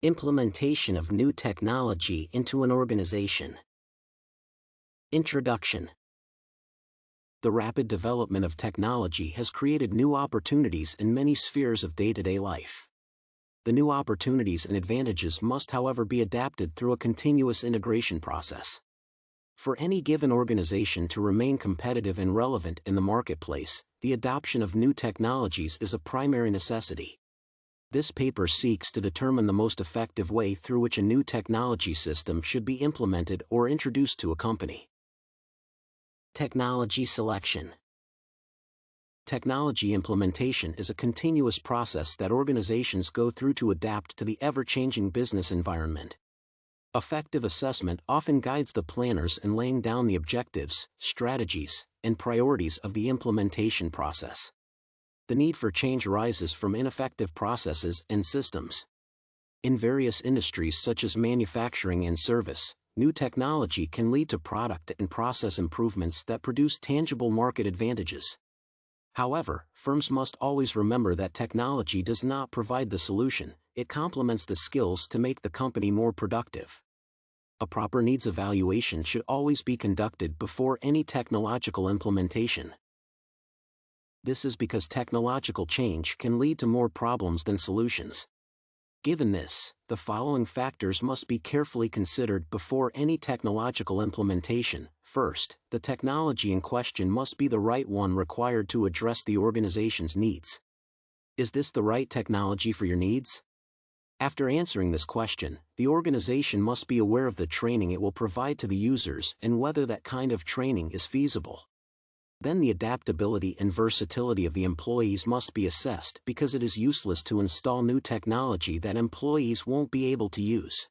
Implementation of new technology into an organization. Introduction. The rapid development of technology has created new opportunities in many spheres of day-to-day life. The new opportunities and advantages must, however, be adapted through a continuous integration process. For any given organization to remain competitive and relevant in the marketplace, the adoption of new technologies is a primary necessity. This paper seeks to determine the most effective way through which a new technology system should be implemented or introduced to a company. Technology selection. Technology implementation is a continuous process that organizations go through to adapt to the ever-changing business environment. Effective assessment often guides the planners in laying down the objectives, strategies, and priorities of the implementation process. The need for change arises from ineffective processes and systems. In various industries such as manufacturing and service, new technology can lead to product and process improvements that produce tangible market advantages. However, firms must always remember that technology does not provide the solution, it complements the skills to make the company more productive. A proper needs evaluation should always be conducted before any technological implementation. This is because technological change can lead to more problems than solutions. Given this, the following factors must be carefully considered before any technological implementation. First, the technology in question must be the right one required to address the organization's needs. Is this the right technology for your needs? After answering this question, the organization must be aware of the training it will provide to the users and whether that kind of training is feasible. Then the adaptability and versatility of the employees must be assessed because it is useless to install new technology that employees won't be able to use.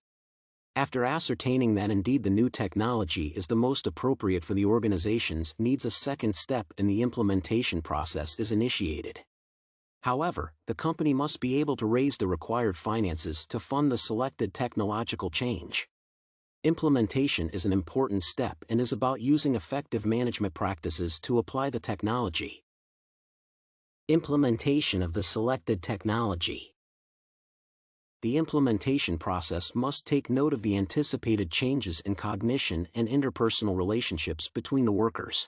After ascertaining that indeed the new technology is the most appropriate for the organization's needs, a second step in the implementation process is initiated. However, the company must be able to raise the required finances to fund the selected technological change. Implementation is an important step and is about using effective management practices to apply the technology. Implementation of the selected technology. The implementation process must take note of the anticipated changes in cognition and interpersonal relationships between the workers.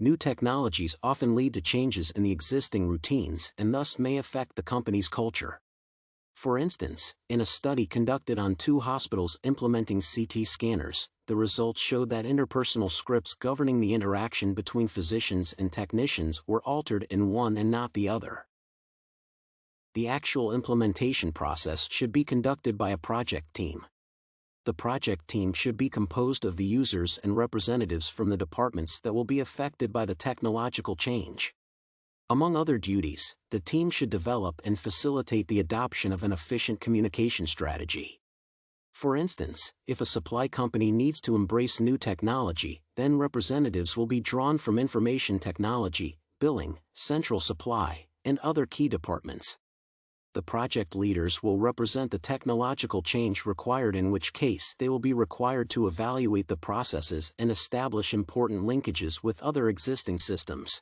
New technologies often lead to changes in the existing routines and thus may affect the company's culture. For instance, in a study conducted on 2 hospitals implementing CT scanners, the results showed that interpersonal scripts governing the interaction between physicians and technicians were altered in one and not the other. The actual implementation process should be conducted by a project team. The project team should be composed of the users and representatives from the departments that will be affected by the technological change. Among other duties, the team should develop and facilitate the adoption of an efficient communication strategy. For instance, if a supply company needs to embrace new technology, then representatives will be drawn from information technology, billing, central supply, and other key departments. The project leaders will represent the technological change required, in which case they will be required to evaluate the processes and establish important linkages with other existing systems.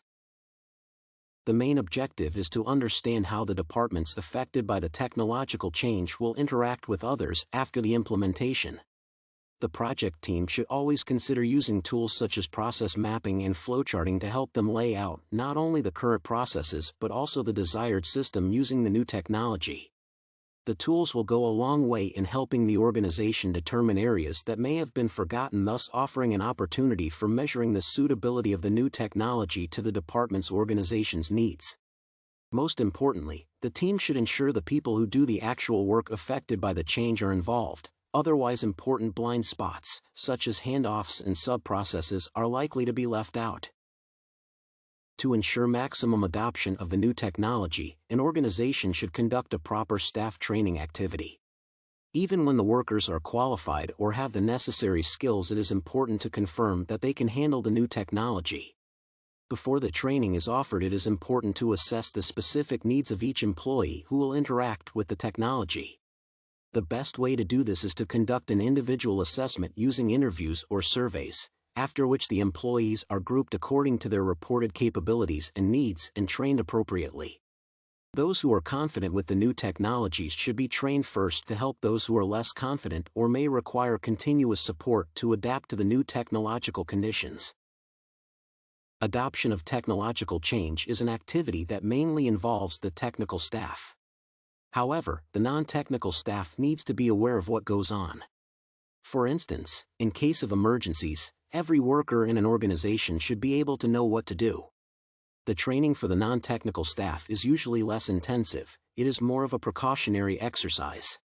The main objective is to understand how the departments affected by the technological change will interact with others after the implementation. The project team should always consider using tools such as process mapping and flowcharting to help them lay out not only the current processes but also the desired system using the new technology. The tools will go a long way in helping the organization determine areas that may have been forgotten, thus offering an opportunity for measuring the suitability of the new technology to the department's organization's needs. Most importantly, the team should ensure the people who do the actual work affected by the change are involved. Otherwise, important blind spots, such as handoffs and sub-processes, are likely to be left out. To ensure maximum adoption of the new technology, an organization should conduct a proper staff training activity. Even when the workers are qualified or have the necessary skills, it is important to confirm that they can handle the new technology. Before the training is offered, it is important to assess the specific needs of each employee who will interact with the technology. The best way to do this is to conduct an individual assessment using interviews or surveys, after which the employees are grouped according to their reported capabilities and needs and trained appropriately. Those who are confident with the new technologies should be trained first to help those who are less confident or may require continuous support to adapt to the new technological conditions. Adoption of technological change is an activity that mainly involves the technical staff. However, the non-technical staff needs to be aware of what goes on. For instance, in case of emergencies, every worker in an organization should be able to know what to do. The training for the non-technical staff is usually less intensive, it is more of a precautionary exercise.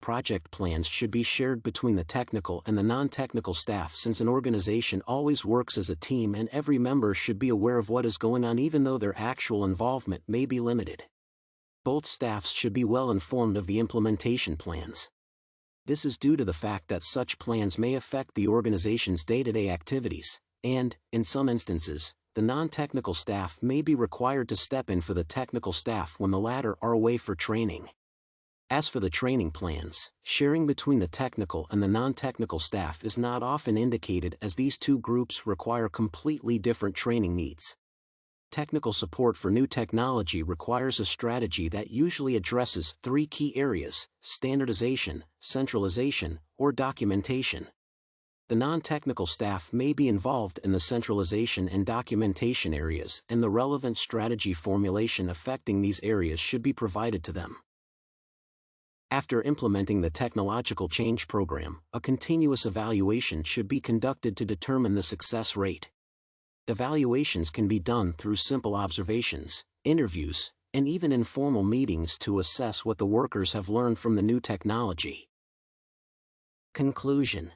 Project plans should be shared between the technical and the non-technical staff since an organization always works as a team and every member should be aware of what is going on even though their actual involvement may be limited. Both staffs should be well informed of the implementation plans. This is due to the fact that such plans may affect the organization's day-to-day activities, and, in some instances, the non-technical staff may be required to step in for the technical staff when the latter are away for training. As for the training plans, sharing between the technical and the non-technical staff is not often indicated as these two groups require completely different training needs. Technical support for new technology requires a strategy that usually addresses three key areas: standardization, centralization, or documentation. The non-technical staff may be involved in the centralization and documentation areas, and the relevant strategy formulation affecting these areas should be provided to them. After implementing the technological change program, a continuous evaluation should be conducted to determine the success rate. Evaluations can be done through simple observations, interviews, and even informal meetings to assess what the workers have learned from the new technology. Conclusion: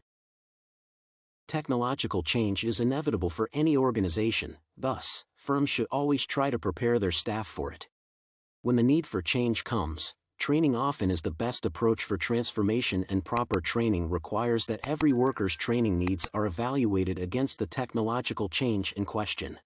technological change is inevitable for any organization, thus, firms should always try to prepare their staff for it. When the need for change comes, training often is the best approach for transformation, and proper training requires that every worker's training needs are evaluated against the technological change in question.